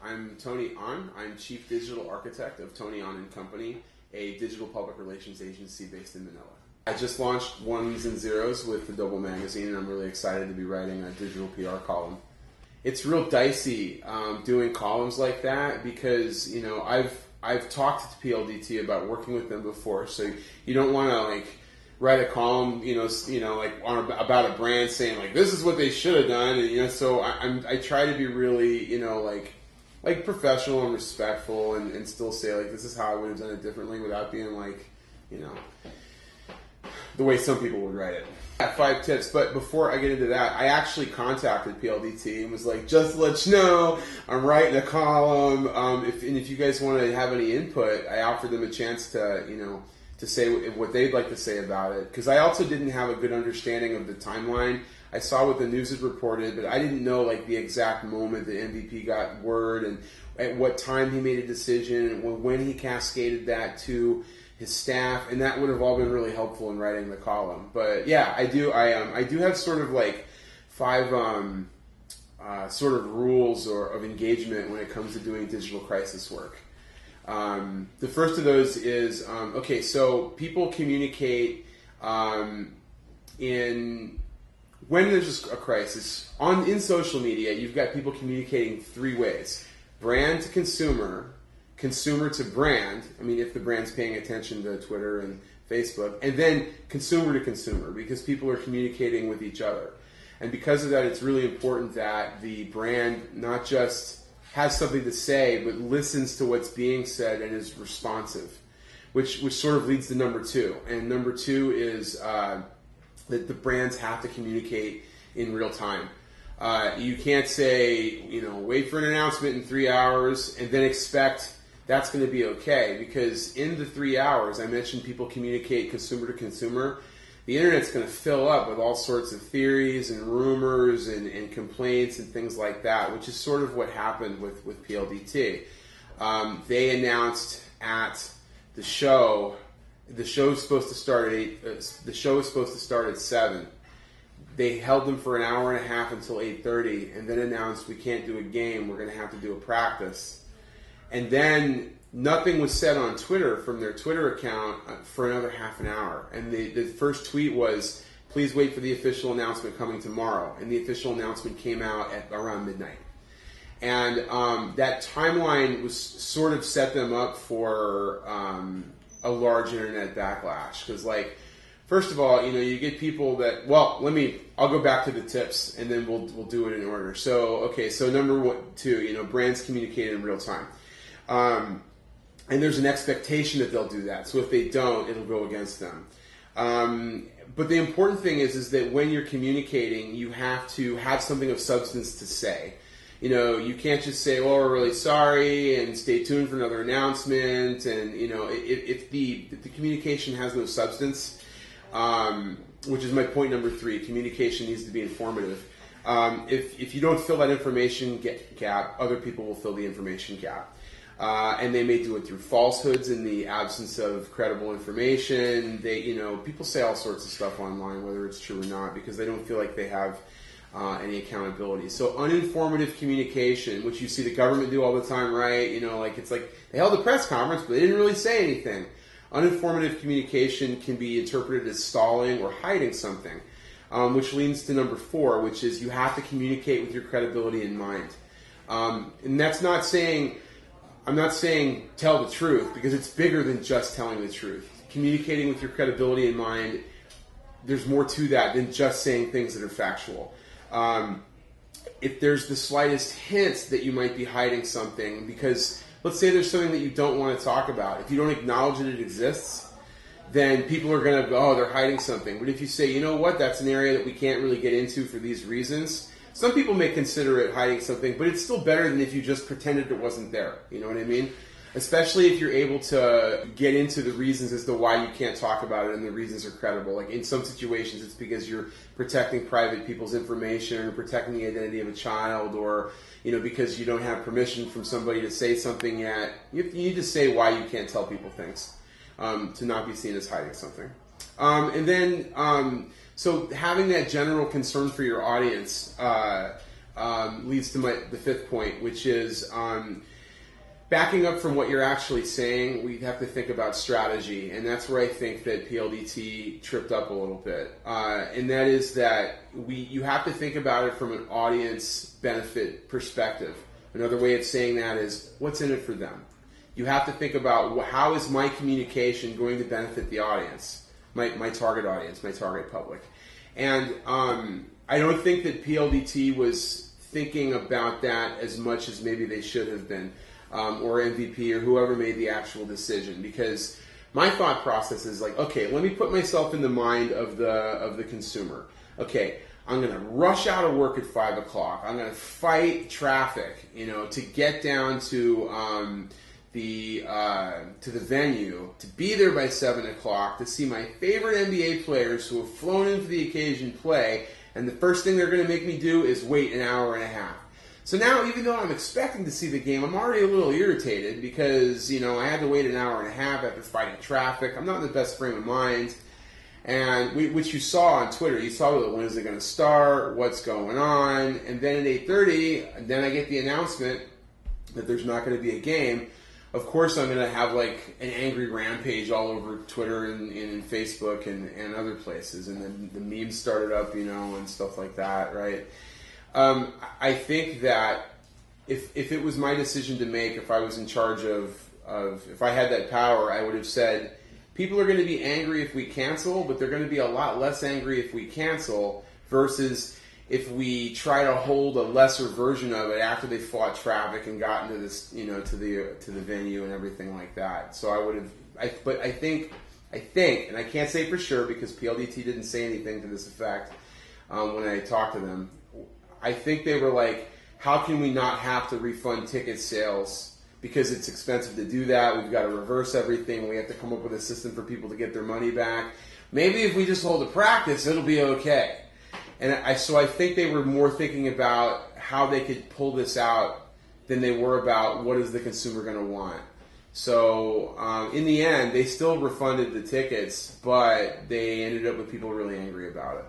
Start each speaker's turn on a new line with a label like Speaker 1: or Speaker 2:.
Speaker 1: I'm Tony Ahn. I'm Chief Digital Architect of Tony Ahn and Company, a digital public relations agency based in Manila. I just launched Ones and Zeros with the Double magazine, and I'm really excited to be writing a digital PR column. It's real dicey doing columns like that because, you know, I've talked to PLDT about working with them before, so you don't want to write a column, about a brand saying this is what they should have done, and so I try to be really, professional and respectful, and still say this is how I would have done it differently without being the way some people would write it. 5 tips, but before I get into that, I actually contacted PLDT and was like, just to let you know, I'm writing a column. If you guys want to have any input, I offered them a chance to say what they'd like to say about it, because I also didn't have a good understanding of the timeline. I saw what the news had reported, but I didn't know the exact moment the MVP got word and at what time he made a decision and when he cascaded that to his staff, and that would have all been really helpful in writing the column. But yeah, I do have sort of 5 sort of rules of engagement when it comes to doing digital crisis work. The first of those is, so people communicate when there's a crisis. In social media, you've got people communicating 3 ways: brand to consumer, consumer to brand, if the brand's paying attention to Twitter and Facebook, and then consumer to consumer, because people are communicating with each other. And because of that, it's really important that the brand not just has something to say, but listens to what's being said and is responsive, which sort of leads to number 2. And number 2 is that the brands have to communicate in real time. You can't say, wait for an announcement in 3 hours and then expect that's going to be okay, because in the 3 hours, I mentioned people communicate consumer to consumer. The internet's going to fill up with all sorts of theories and rumors and complaints and things like that, which is sort of what happened with PLDT. They announced at the show was supposed to start at 8. The show was supposed to start at 7. They held them for an hour and a half until 8:30, and then announced we can't do a game. We're going to have to do a practice. And then nothing was said on Twitter from their Twitter account for another half an hour. And the first tweet was, please wait for the official announcement coming tomorrow. And the official announcement came out at around midnight. And that timeline was sort of set them up for a large internet backlash. Because, first of all, you get people that, I'll go back to the tips and then we'll do it in order. So number 2, brands communicate in real time. And there's an expectation that they'll do that. So if they don't, it'll go against them. But the important thing is that when you're communicating, you have to have something of substance to say. You can't just say, "Oh, we're really sorry," and stay tuned for another announcement. And if the communication has no substance, which is my point number 3, communication needs to be informative. If you don't fill that information gap, other people will fill the information gap. And they may do it through falsehoods in the absence of credible information. People say all sorts of stuff online, whether it's true or not, because they don't feel like they have any accountability. So uninformative communication, which you see the government do all the time, right? It's like they held a press conference, but they didn't really say anything. Uninformative communication can be interpreted as stalling or hiding something, which leads to number 4, which is you have to communicate with your credibility in mind. And that's not saying... I'm not saying tell the truth, because it's bigger than just telling the truth. Communicating with your credibility in mind, there's more to that than just saying things that are factual. If there's the slightest hint that you might be hiding something, because let's say there's something that you don't want to talk about. If you don't acknowledge that it exists, then people are going to go, oh, they're hiding something. But if you say, you know what, that's an area that we can't really get into for these reasons, some people may consider it hiding something, but it's still better than if you just pretended it wasn't there. You know what I mean? Especially if you're able to get into the reasons as to why you can't talk about it and the reasons are credible. In some situations, it's because you're protecting private people's information or protecting the identity of a child, or because you don't have permission from somebody to say something yet. You need to say why you can't tell people things to not be seen as hiding something. So having that general concern for your audience leads to the fifth point, which is backing up from what you're actually saying. We have to think about strategy, and that's where I think that PLDT tripped up a little bit. And that is that you have to think about it from an audience benefit perspective. Another way of saying that is, what's in it for them? You have to think about how is my communication going to benefit the audience, my target audience, my target public. And I don't think that PLDT was thinking about that as much as maybe they should have been, or MVP or whoever made the actual decision. Because my thought process is like, okay, let me put myself in the mind of the consumer. Okay, I'm going to rush out of work at 5 o'clock. I'm going to fight traffic, to get down to the venue, to be there by 7 o'clock, to see my favorite NBA players who have flown in for the occasion play, and the first thing they're going to make me do is wait an hour and a half. So now, even though I'm expecting to see the game, I'm already a little irritated because, I had to wait an hour and a half after fighting traffic. I'm not in the best frame of mind. And which you saw on Twitter. You saw when is it going to start, what's going on, and then at 8:30, then I get the announcement that there's not going to be a game. Of course, I'm going to have like an angry rampage all over Twitter and Facebook and other places, and then the memes started up, and stuff like that, right? I think that if it was my decision to make, if I was in charge of if I had that power, I would have said, people are going to be angry if we cancel, but they're going to be a lot less angry if we cancel versus if we try to hold a lesser version of it after they fought traffic and got into this, to the venue and everything like that. So I would have, but I think, and I can't say for sure because PLDT didn't say anything to this effect when I talked to them. I think they were like, how can we not have to refund ticket sales? Because it's expensive to do that. We've got to reverse everything. We have to come up with a system for people to get their money back. Maybe if we just hold a practice, it'll be okay. And so I think they were more thinking about how they could pull this out than they were about what is the consumer going to want. So in the end, they still refunded the tickets, but they ended up with people really angry about it.